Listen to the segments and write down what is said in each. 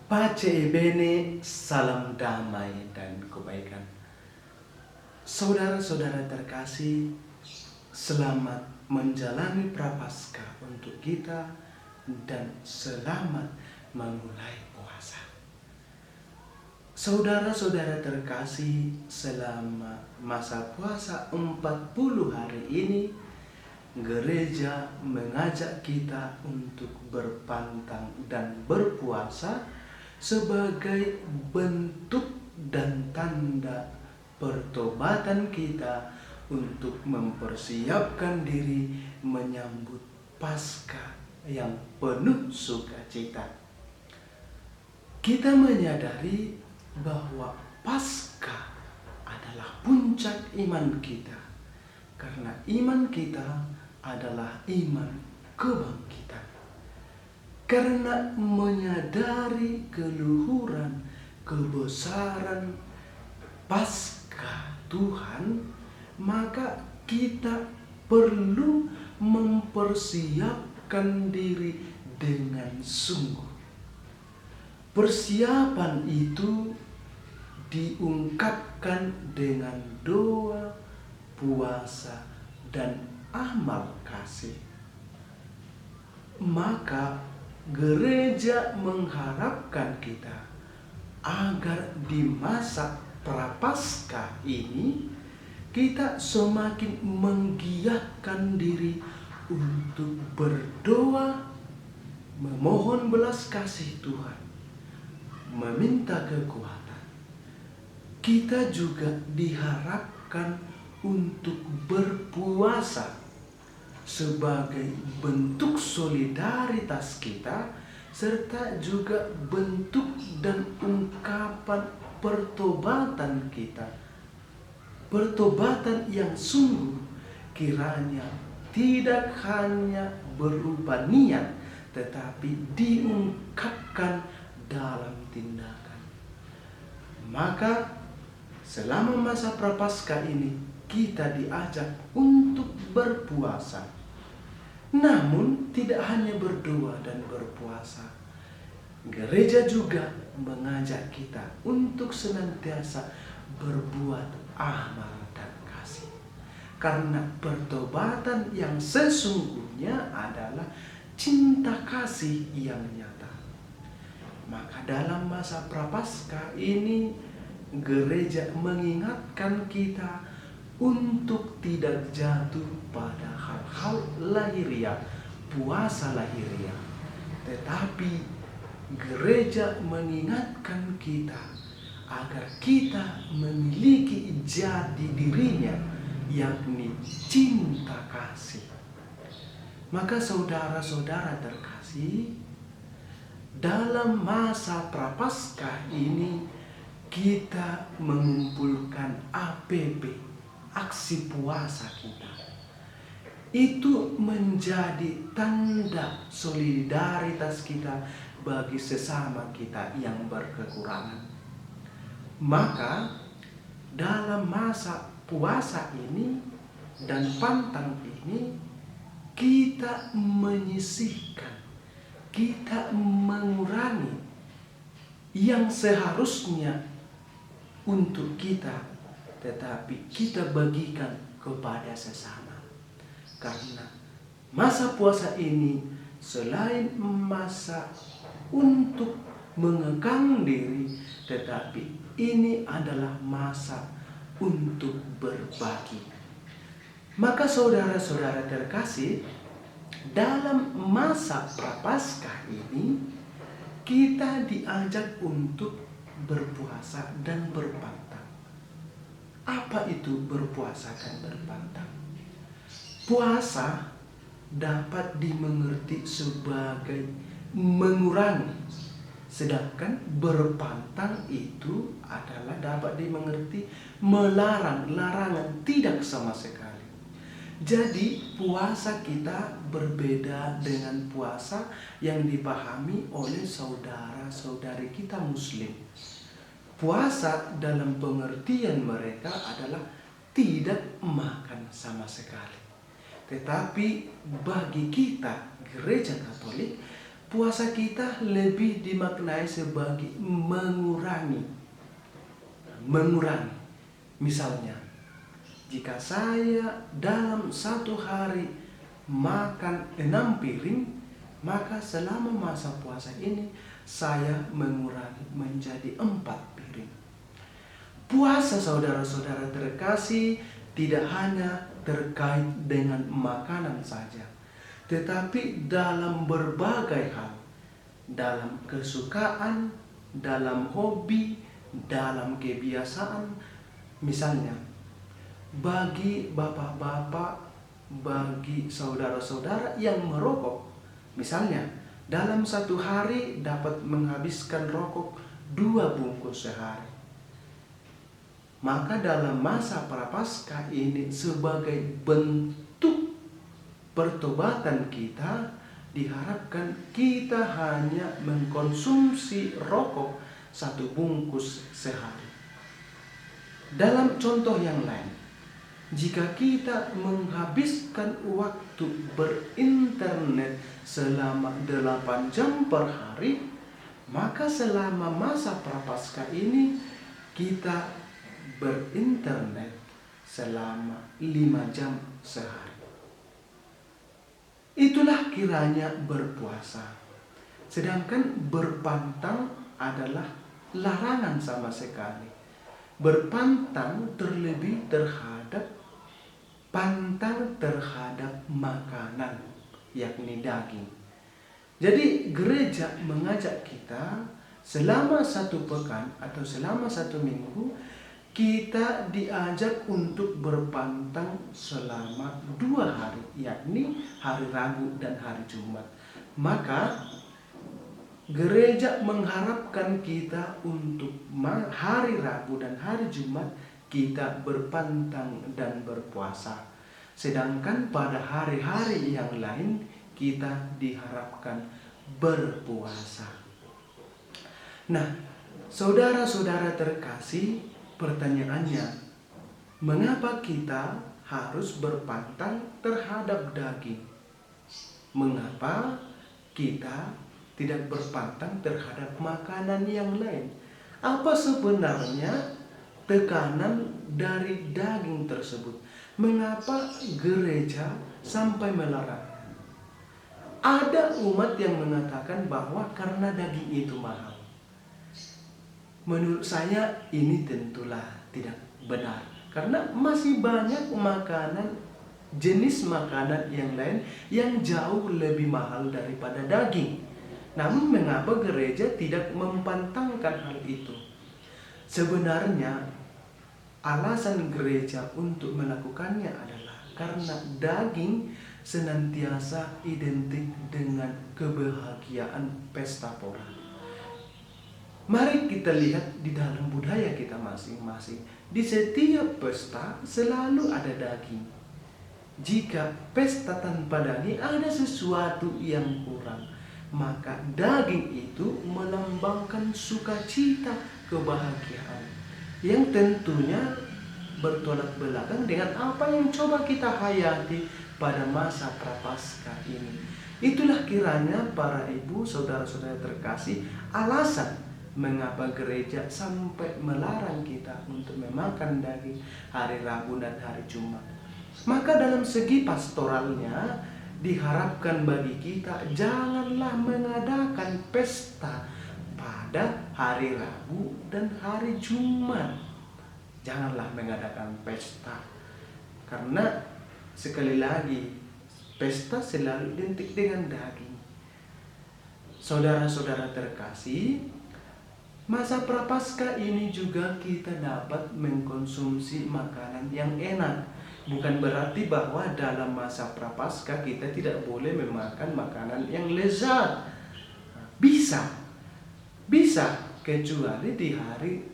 Pace e bene, salam damai dan kebaikan. Saudara-saudara terkasih, selamat menjalani Prapaskah untuk kita dan selamat memulai puasa. Saudara-saudara terkasih, selama masa puasa 40 hari ini, gereja mengajak kita untuk berpantang dan berpuasa sebagai bentuk dan tanda pertobatan kita untuk mempersiapkan diri menyambut Paskah yang penuh sukacita. Kita menyadari bahwa Paskah adalah puncak iman kita, karena iman kita adalah iman kebangkitan. Karena menyadari keluhuran, kebesaran Paskah Tuhan, maka kita perlu mempersiapkan diri dengan sungguh. Persiapan itu diungkapkan dengan doa, puasa, dan amal kasih. Maka gereja mengharapkan kita agar di masa Prapaskah ini kita semakin menggiatkan diri untuk berdoa, memohon belas kasih Tuhan, meminta kekuatan. Kita juga diharapkan untuk berpuasa sebagai bentuk solidaritas kita, serta juga bentuk dan ungkapan pertobatan kita. Pertobatan yang sungguh, kiranya tidak hanya berupa niat, tetapi diungkapkan dalam tindakan. Maka selama masa Prapaskah ini kita diajak untuk berpuasa. Namun tidak hanya berdoa dan berpuasa, gereja juga mengajak kita untuk senantiasa berbuat amal dan kasih. Karena pertobatan yang sesungguhnya adalah cinta kasih yang nyata. Maka dalam masa Prapaskah ini gereja mengingatkan kita untuk tidak jatuh pada hal-hal lahiriah, puasa lahiriah. Tetapi gereja mengingatkan kita agar kita memiliki jati dirinya, yakni cinta kasih. Maka saudara-saudara terkasih, dalam masa Prapaskah ini kita mengumpulkan APP, aksi puasa kita. Itu menjadi tanda solidaritas kita bagi sesama kita yang berkekurangan. Maka dalam masa puasa ini dan pantang ini, kita menyisihkan, kita mengurangi yang seharusnya untuk kita, tetapi kita bagikan kepada sesama. Karena masa puasa ini selain masa untuk mengekang diri, tetapi ini adalah masa untuk berbagi. Maka saudara-saudara terkasih, dalam masa Prapaskah ini kita diajak untuk berpuasa dan berpantang. Apa itu berpuasa dan berpantang? Puasa dapat dimengerti sebagai mengurangi, sedangkan berpantang itu adalah dapat dimengerti melarang, larangan, tidak sama sekali. Jadi puasa kita berbeda dengan puasa yang dipahami oleh saudara-saudari kita Muslim. Puasa dalam pengertian mereka adalah tidak makan sama sekali. Tetapi bagi kita gereja Katolik, puasa kita lebih dimaknai sebagai mengurangi. Misalnya, jika saya dalam satu hari makan 6 piring, maka selama masa puasa ini saya mengurangi menjadi 4 piring. Puasa, saudara-saudara terkasih, tidak hanya terkait dengan makanan saja, tetapi dalam berbagai hal, dalam kesukaan, dalam hobi, dalam kebiasaan. Misalnya, bagi bapak-bapak, bagi saudara-saudara yang merokok, misalnya dalam satu hari dapat menghabiskan rokok 2 bungkus sehari. Maka dalam masa Prapaskah ini sebagai bentuk pertobatan kita, diharapkan kita hanya mengkonsumsi rokok 1 bungkus sehari. Dalam contoh yang lain, jika kita menghabiskan waktu berinternet selama 8 jam per hari, maka selama masa Prapaskah ini kita berinternet selama 5 jam sehari. Itulah kiranya berpuasa. Sedangkan berpantang adalah larangan sama sekali. Berpantang terlebih pantang terhadap makanan, yakni daging. Jadi gereja mengajak kita selama 1 pekan atau selama 1 minggu, kita diajak untuk berpantang selama 2 hari, yakni hari Rabu dan hari Jumat. Maka gereja mengharapkan kita untuk hari Rabu dan hari Jumat kita berpantang dan berpuasa. Sedangkan pada hari-hari yang lain kita diharapkan berpuasa. Nah, saudara-saudara terkasih, pertanyaannya, mengapa kita harus berpantang terhadap daging? Mengapa kita tidak berpantang terhadap makanan yang lain? Apa sebenarnya tekanan dari daging tersebut? Mengapa gereja sampai melarang? Ada umat yang mengatakan bahwa karena daging itu mahal. Menurut saya ini tentulah tidak benar, karena masih banyak jenis makanan yang lain yang jauh lebih mahal daripada daging. Namun mengapa gereja tidak mempantangkan hal itu? Sebenarnya alasan gereja untuk melakukannya adalah karena daging senantiasa identik dengan kebahagiaan pesta pora. Mari kita lihat di dalam budaya kita masing-masing. Di setiap pesta selalu ada daging. Jika pesta tanpa daging ada sesuatu yang kurang, maka daging itu melambangkan sukacita, kebahagiaan, yang tentunya bertolak belakang dengan apa yang coba kita hayati pada masa Prapaskah ini. Itulah kiranya para ibu, saudara-saudara terkasih, alasan mengapa gereja sampai melarang kita untuk memakan daging hari Rabu dan hari Jumat. Maka dalam segi pastoralnya diharapkan bagi kita janganlah mengadakan pesta pada hari Rabu dan hari Jumat. Janganlah mengadakan pesta, karena sekali lagi pesta selalu identik dengan daging. Saudara-saudara terkasih, masa Prapaskah ini juga kita dapat mengkonsumsi makanan yang enak. Bukan berarti bahwa dalam masa Prapaskah kita tidak boleh memakan makanan yang lezat. Bisa, kecuali di hari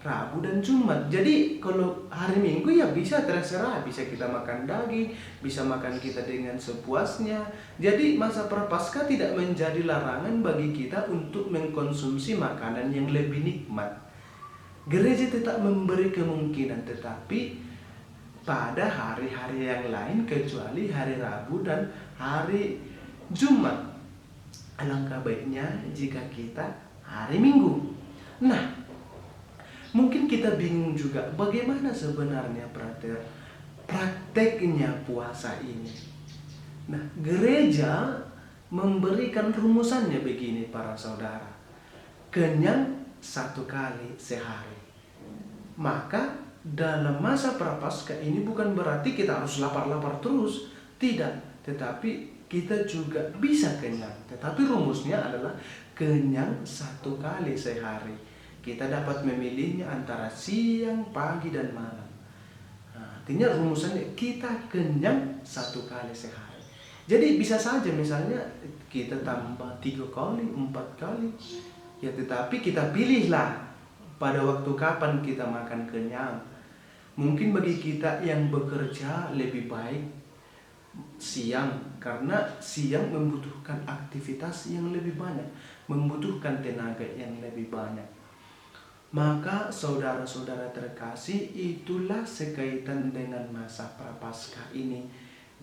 Rabu dan Jumat. Jadi kalau hari Minggu ya bisa, terserah, bisa kita makan daging, bisa makan kita dengan sepuasnya. Jadi masa Prapaskah tidak menjadi larangan bagi kita untuk mengkonsumsi makanan yang lebih nikmat. Gereja tetap memberi kemungkinan, tetapi pada hari-hari yang lain kecuali hari Rabu dan hari Jumat. alangkah baiknya jika kita hari Minggu. Nah, mungkin kita bingung juga bagaimana sebenarnya prakteknya puasa ini. Nah, gereja memberikan rumusannya begini para saudara. Kenyang 1 kali sehari. Maka dalam masa prapaskah ini bukan berarti kita harus lapar-lapar terus. Tidak, tetapi kita juga bisa kenyang. Tetapi rumusnya adalah kenyang 1 kali sehari. Kita dapat memilihnya antara siang, pagi, dan malam. Nah, artinya rumusannya kita kenyang 1 kali sehari. Jadi bisa saja misalnya kita tambah 3 kali, 4 kali. Ya, tetapi kita pilihlah pada waktu kapan kita makan kenyang. Mungkin bagi kita yang bekerja lebih baik siang, karena siang membutuhkan aktivitas yang lebih banyak, membutuhkan tenaga yang lebih banyak. Maka saudara-saudara terkasih, itulah sekaitan dengan masa prapaskah ini.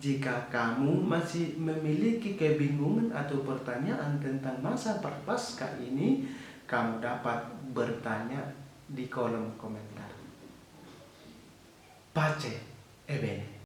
Jika kamu masih memiliki kebingungan atau pertanyaan tentang masa prapaskah ini, kamu dapat bertanya di kolom komentar. Pace e bene.